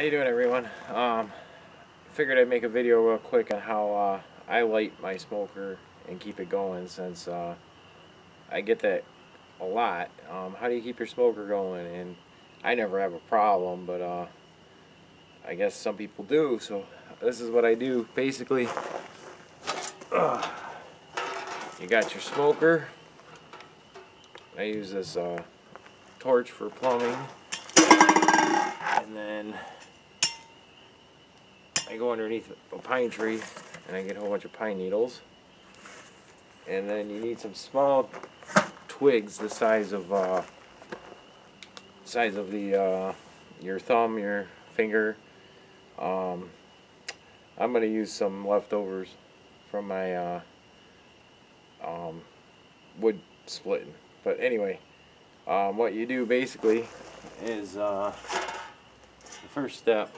How you doing, everyone? Figured I'd make a video real quick on how I light my smoker and keep it going, since I get that a lot. How do you keep your smoker going? And I never have a problem, but I guess some people do. So this is what I do. Basically, you got your smoker. I use this torch for plumbing, and then I go underneath a pine tree and I get a whole bunch of pine needles. And then you need some small twigs the size of the your thumb, your finger. I'm gonna use some leftovers from my wood splitting. But anyway, what you do basically is the first step.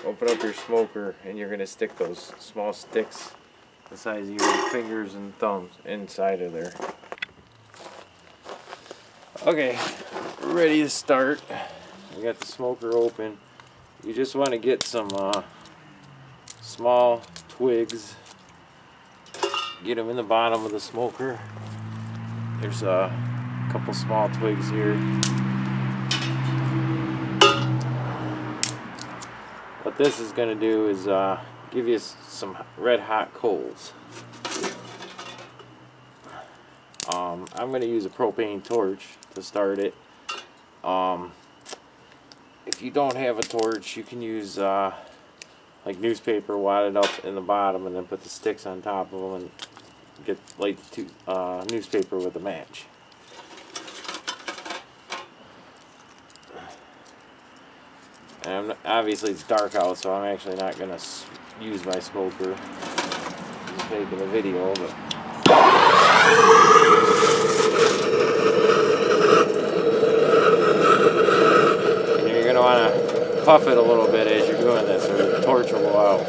Open up your smoker and you're going to stick those small sticks the size of your fingers and thumbs inside of there. Okay, ready to start. We got the smoker open. You just want to get some small twigs. Get them in the bottom of the smoker. There's a couple small twigs here. What this is going to do is give you some red hot coals. I'm going to use a propane torch to start it. If you don't have a torch, you can use like newspaper, wad it up in the bottom, and then put the sticks on top of them and light the newspaper with a match. And obviously it's dark out, so I'm actually not going to use my smoker. Just making a video, but and you're going to want to puff it a little bit as you're doing this, or the torch will go out.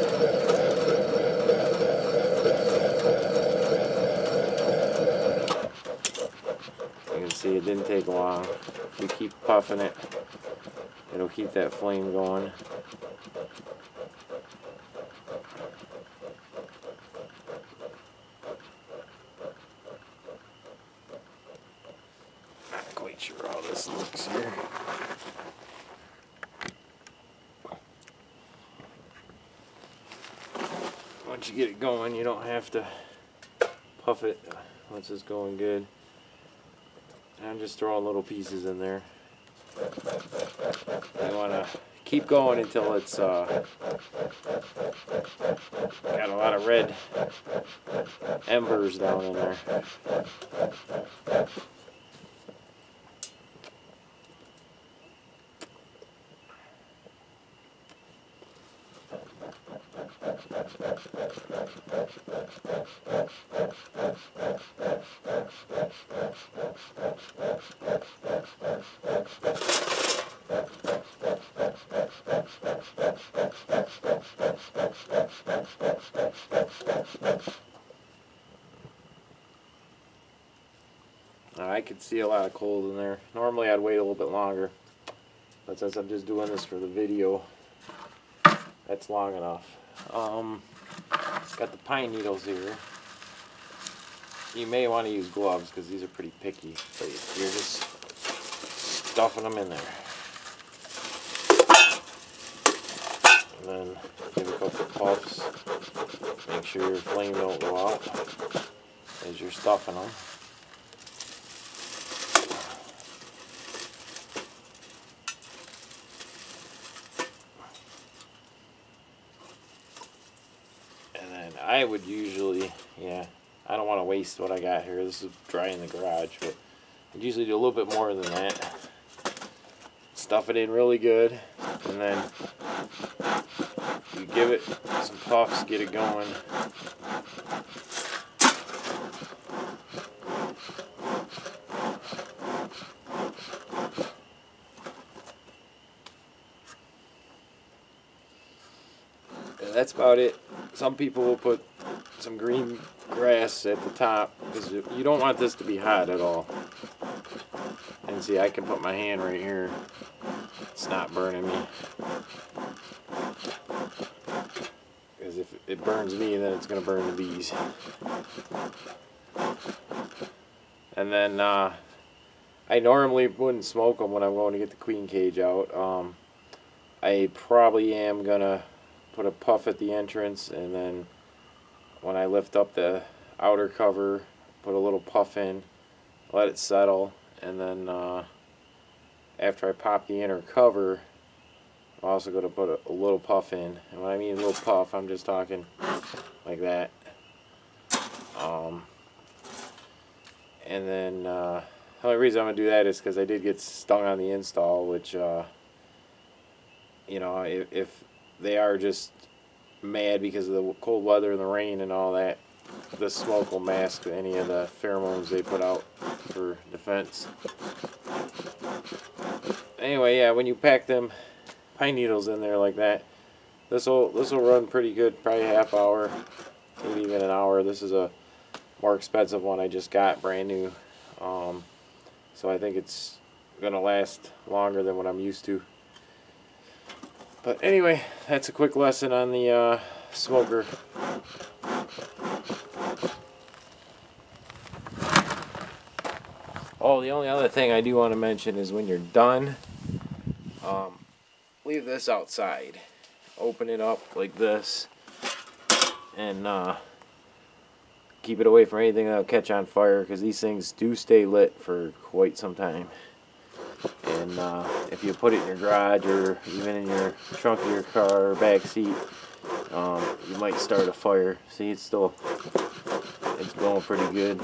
You can see it didn't take long. If you keep puffing it, it'll keep that flame going. Not quite sure how this looks here. Once you get it going, you don't have to puff it once it's going good. I'm just throwing little pieces in there. You want to keep going until it's got a lot of red embers down in there. I could see a lot of coals in there. Normally I'd wait a little bit longer, but since I'm just doing this for the video, that's long enough. Got the pine needles here. You may want to use gloves because these are pretty picky, but you're just stuffing them in there. And then give a couple puffs. Make sure your flame don't go out as you're stuffing them. I would usually, I don't want to waste what I got here. This is dry in the garage, but I'd usually do a little bit more than that. Stuff it in really good, and then you give it some puffs, get it going. And that's about it. Some people will put some green grass at the top because you don't want this to be hot at all. And see, I can put my hand right here it's not burning me. Because if it burns me, then it's going to burn the bees. And then I normally wouldn't smoke them when I'm going to get the queen cage out. I probably am going to put a puff at the entrance, and then when I lift up the outer cover, put a little puff in, let it settle, and then after I pop the inner cover, I'm also going to put a little puff in. And when I mean a little puff, I'm just talking like that. And then the only reason I'm going to do that is because I did get stung on the install, which, you know, if they are just mad because of the cold weather and the rain and all that, the smoke will mask any of the pheromones they put out for defense. Anyway, yeah, when you pack them pine needles in there like that, this will run pretty good, probably a half hour, maybe even an hour. This is a more expensive one I just got, brand new, so I think it's gonna last longer than what I'm used to. But anyway, that's a quick lesson on the smoker. Oh, the only other thing I do want to mention is when you're done, leave this outside. Open it up like this, and keep it away from anything that'll catch on fire, because these things do stay lit for quite some time. And if you put it in your garage or even in your trunk of your car or back seat, you might start a fire. See, it's going pretty good.